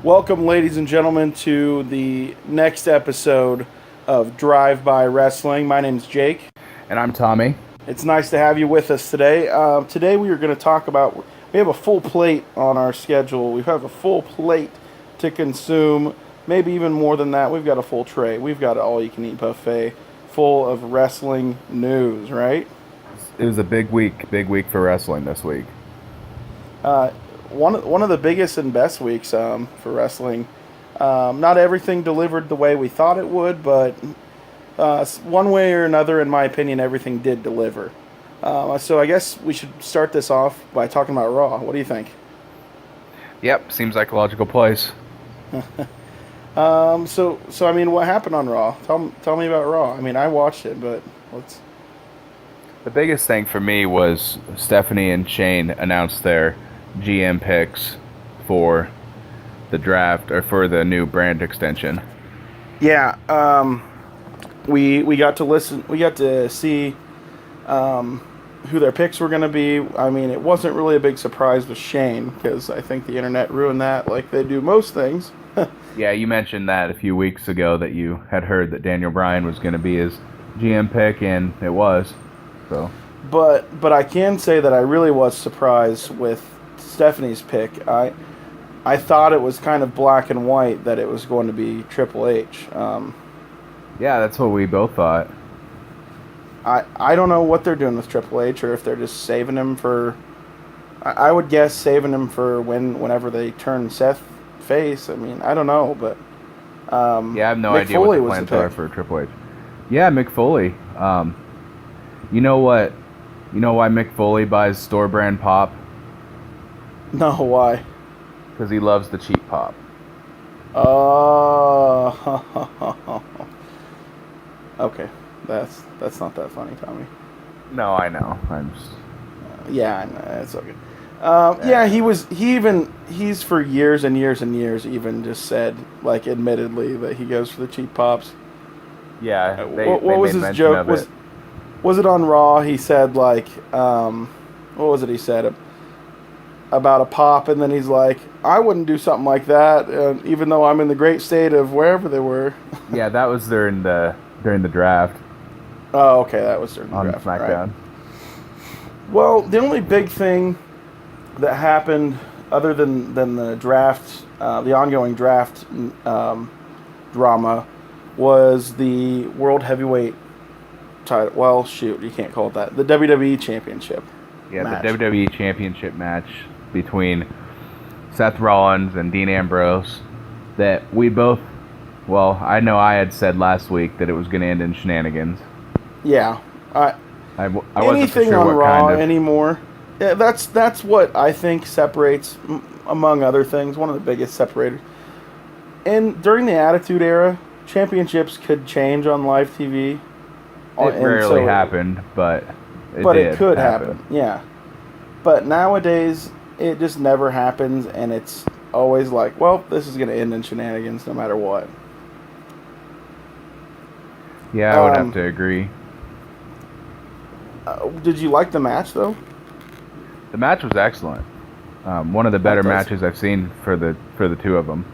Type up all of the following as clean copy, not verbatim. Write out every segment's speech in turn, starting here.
Welcome, ladies and gentlemen, to the next episode of Drive-By Wrestling. My name's Jake. And I'm Tommy. It's nice to have you with us today. Today we are going to talk about, we have a full plate on our schedule. We have a full plate to consume, maybe even more than that. We've got a full tray. We've got an all-you-can-eat buffet full of wrestling news, right? It was a big week for wrestling this week. One of the biggest and best weeks for wrestling. Not everything delivered the way we thought it would, but one way or another, in my opinion, everything did deliver. So I guess we should start this off by talking about Raw. What do you think? Yep, seems like a logical place. So I mean, what happened on Raw? Tell me about Raw. I mean, I watched it, but let's. The biggest thing for me was Stephanie and Shane announced their GM picks for the draft or for the new brand extension. Yeah, we got to listen. We got to see who their picks were going to be. I mean, it wasn't really a big surprise with Shane because I think the internet ruined that, like they do most things. Yeah, you mentioned that a few weeks ago that you had heard that Daniel Bryan was going to be his GM pick, and it was. So, but I can say that I really was surprised with Stephanie's pick. I thought it was kind of black and white that it was going to be Triple H. Yeah, that's what we both thought. I don't know what they're doing with Triple H, or if they're just saving him for. I would guess saving him for whenever they turn Seth face. I mean, I don't know, but yeah, I have no Mick idea Foley what the was plans the are pick. for Triple H. Yeah, Mick Foley. You know what? You know why Mick Foley buys store brand pop? No, why? Because he loves the cheap pop. Okay, that's not that funny, Tommy. No, I know. I'm just... Yeah, I know, it's okay. Yeah, he's for years and years and years even just said, like, admittedly, that he goes for the cheap pops. Yeah, What was his joke? Was it on Raw? He said, like, what was it he said about a pop, and then he's like, I wouldn't do something like that, even though I'm in the great state of wherever they were. Yeah, that was during the draft. Oh, okay, that was during the on draft. SmackDown. Right. Well, the only big thing that happened, other than the draft, the ongoing draft drama, was the World Heavyweight title. Well, shoot, you can't call it that. The WWE Championship. Yeah, match. The WWE Championship match between Seth Rollins and Dean Ambrose that we both, well, I know I had said last week that it was going to end in shenanigans. Yeah. I wasn't for Anything sure on what Raw kind of... anymore. Yeah, that's what I think separates, among other things, one of the biggest separators. And during the Attitude Era, championships could change on live TV. It rarely happened, but it could happen. Yeah. But nowadays, it just never happens, and it's always like, well, this is going to end in shenanigans no matter what. Yeah, I would have to agree. Did you like the match, though? The match was excellent. One of the better matches I've seen for the two of them.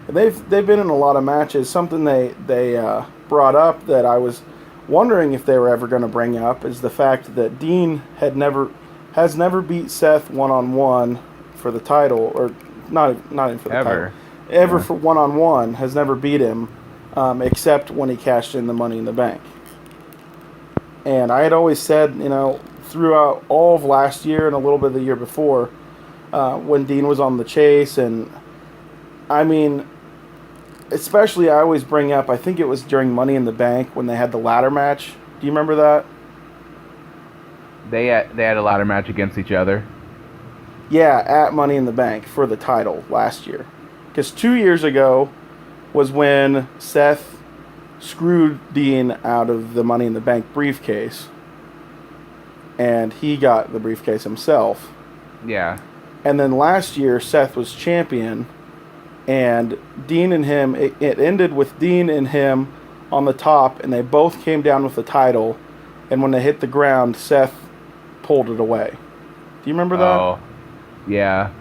They've been in a lot of matches. Something they brought up that I was wondering if they were ever going to bring up is the fact that Dean has never beat Seth one-on-one for the title, or not even for the title. Ever for one-on-one, has never beat him, except when he cashed in the Money in the Bank. And I had always said, throughout all of last year and a little bit of the year before, when Dean was on the chase, and I mean, especially I always bring up, I think it was during Money in the Bank when they had the ladder match. Do you remember that? They had a ladder match against each other? Yeah, at Money in the Bank for the title last year. Because 2 years ago was when Seth screwed Dean out of the Money in the Bank briefcase. And he got the briefcase himself. Yeah. And then last year, Seth was champion. And Dean and him, it ended with Dean and him on the top. And they both came down with the title. And when they hit the ground, Seth pulled it away. Do you remember that? Oh, yeah.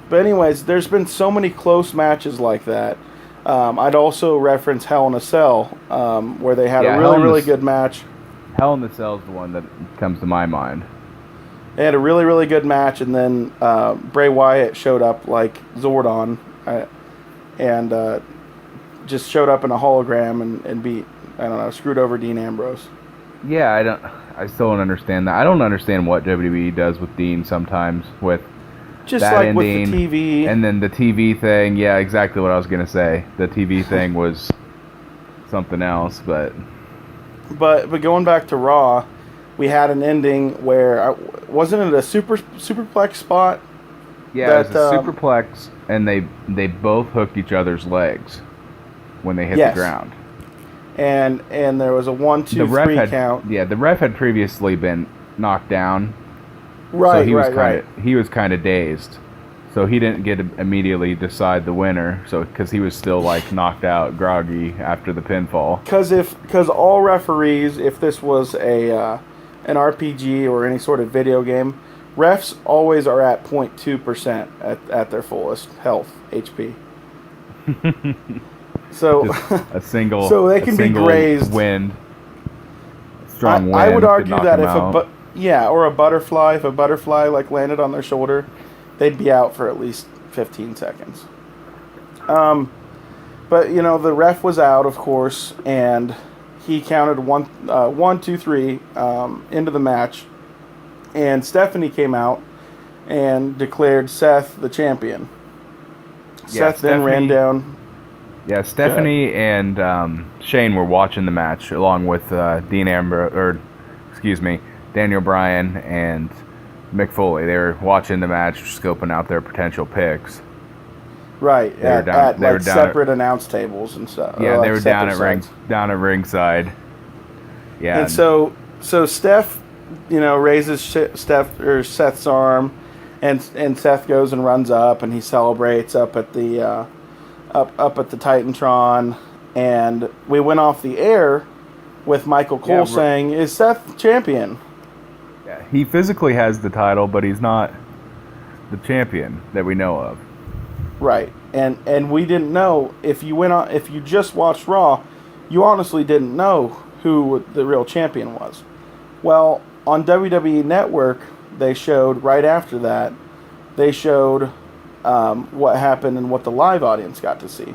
But anyways, there's been so many close matches like that. I'd also reference Hell in a Cell, where they had a really good match. Hell in a Cell is the one that comes to my mind. They had a really good match, and then Bray Wyatt showed up like Zordon, and just showed up in a hologram and beat, screwed over Dean Ambrose. Yeah, I still don't understand that. I don't understand what WWE does with Dean sometimes with just that like ending, with the TV. And then the TV thing, yeah, exactly what I was going to say. The TV thing was something else, but going back to Raw, we had an ending where wasn't it a superplex spot? Yeah, it was a superplex, and they both hooked each other's legs when they hit the ground. And there was a 1, 2, 3 count. Yeah, the ref had previously been knocked down. Right, so he was kind of dazed. So he didn't get to immediately decide the winner. So because he was still like knocked out, groggy after the pinfall. Because all referees, if this was an RPG or any sort of video game, refs always are at 0.2% at their fullest health HP. So a single, so they can be grazed. Wind, strong wind. I would argue that if out. Or a butterfly, if a butterfly like landed on their shoulder, they'd be out for at least 15 seconds. But the ref was out, of course, and he counted 1, 2, 3 into the match, and Stephanie came out and declared Seth the champion. Yeah, Seth then ran down. Yeah, Stephanie and Shane were watching the match along with Daniel Bryan and Mick Foley. They were watching the match, scoping out their potential picks. Right, at separate announce tables and stuff. Yeah, they were down at ringside. Yeah, and so Steph, raises Seth's arm, and Seth goes and runs up, and he celebrates up at the Titantron, and we went off the air with Michael Cole saying, "Is Seth champion?" Yeah, he physically has the title, but he's not the champion that we know of. Right, and we didn't know if you just watched Raw, you honestly didn't know who the real champion was. Well, on WWE Network, they showed right after that, they showed what happened and what the live audience got to see.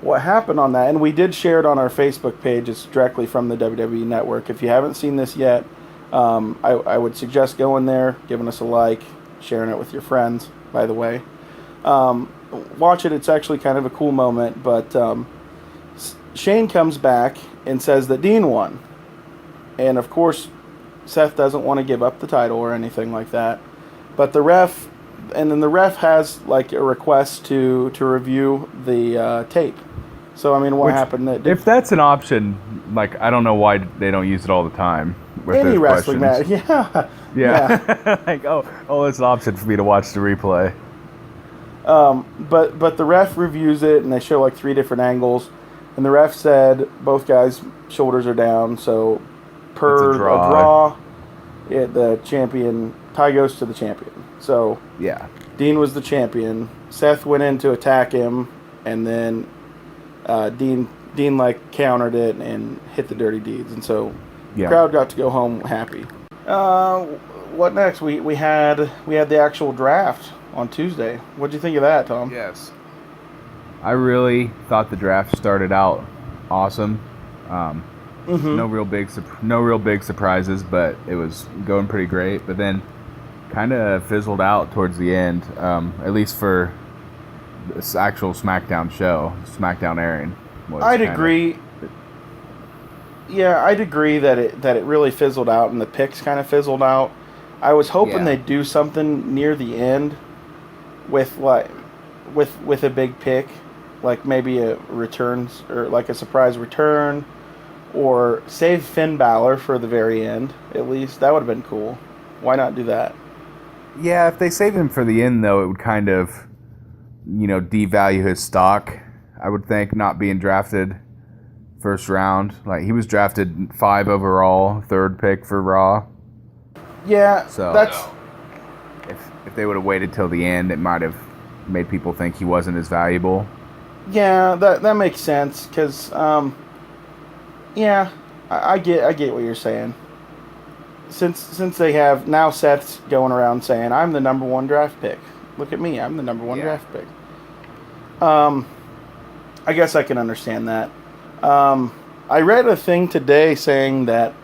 What happened on that, and we did share it on our Facebook page. It's directly from the WWE Network. If you haven't seen this yet, I would suggest going there, giving us a like, sharing it with your friends, by the way. Watch it. It's actually kind of a cool moment, but Shane comes back and says that Dean won. And of course, Seth doesn't want to give up the title or anything like that. But the ref has like a request to review the tape. So what happened? If that's an option, like I don't know why they don't use it all the time. With any wrestling match, yeah. Like it's an option for me to watch the replay. But the ref reviews it, and they show like 3 different angles, and the ref said both guys' shoulders are down. So per a draw, the champion tie goes to the champion. So yeah, Dean was the champion. Seth went in to attack him, and then Dean like countered it and hit the dirty deeds, and so the crowd got to go home happy. What next? We had the actual draft on Tuesday. What'd you think of that, Tom? Yes, I really thought the draft started out awesome. No real big surprises, but it was going pretty great. But then kind of fizzled out towards the end, at least for this actual SmackDown show. SmackDown airing. I'd agree. Yeah, I'd agree that it really fizzled out, and the picks kind of fizzled out. I was hoping they'd do something near the end with a big pick, like maybe a returns or like a surprise return, or save Finn Balor for the very end. At least that would have been cool. Why not do that? Yeah, if they save him for the end, though, it would kind of, devalue his stock. I would think, not being drafted first round. Like, he was drafted 5 overall, 3rd pick for Raw. Yeah, so if they would have waited till the end, it might have, made people think he wasn't as valuable. Yeah, that makes sense because yeah, I get what you're saying. Since they have now, Seth's going around saying I'm the number one draft pick. Look at me, I'm the number one draft pick. I guess I can understand that. I read a thing today saying that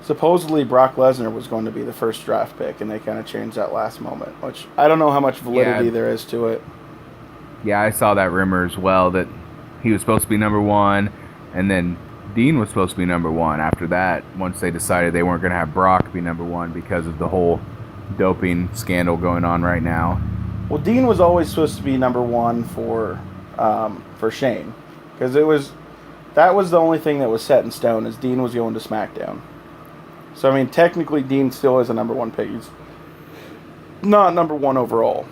supposedly Brock Lesnar was going to be the first draft pick, and they kind of changed that last moment, which I don't know how much validity there is to it. Yeah, I saw that rumor as well, that he was supposed to be number one, and then Dean was supposed to be number one after that, once they decided they weren't going to have Brock be number one because of the whole doping scandal going on right now. Well, Dean was always supposed to be number one for Shane, because that was the only thing that was set in stone, is Dean was going to SmackDown. So, I mean, technically, Dean still is a number one pick. He's not number one overall.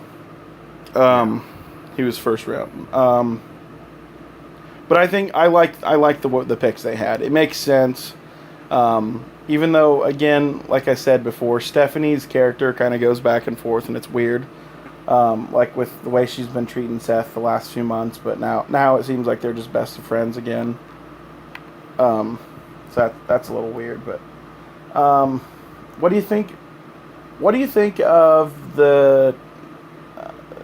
He was first round. But I think I like the picks they had. It makes sense. Even though, again, like I said before, Stephanie's character kind of goes back and forth, and it's weird. Like with the way she's been treating Seth the last few months, but now it seems like they're just best of friends again. So that's a little weird, but what do you think? What do you think of the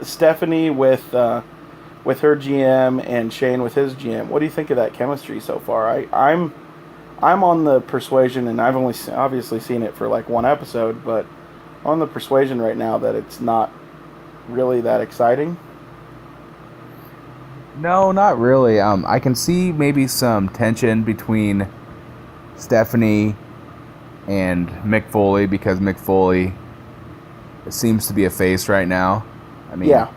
Stephanie with her GM and Shane with his GM? What do you think of that chemistry so far? I'm on the persuasion, and I've only obviously seen it for like one episode, but I'm on the persuasion right now that it's not really that exciting. No, not really. I can see maybe some tension between Stephanie and Mick Foley, because Mick Foley seems to be a face right now. I mean, yeah,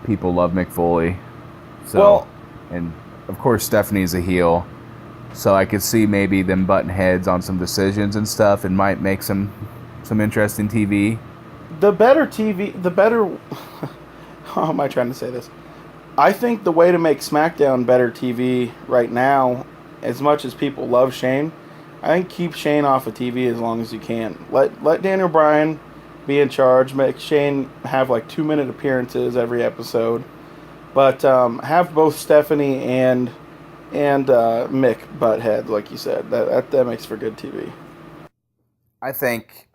people love Mick Foley. So, well, and of course Stephanie's a heel. So I could see maybe them butting heads on some decisions and stuff, and might make some interesting TV. The better. How am I trying to say this? I think the way to make SmackDown better TV right now, as much as people love Shane, I think keep Shane off of TV as long as you can. Let Daniel Bryan be in charge. Make Shane have like 2-minute appearances every episode, but have both Stephanie and Mick butt heads, like you said. That makes for good TV. I think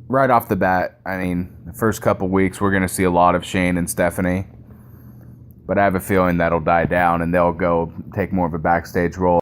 right off the bat, I mean, the first couple weeks we're going to see a lot of Shane and Stephanie, but I have a feeling that'll die down and they'll go take more of a backstage role.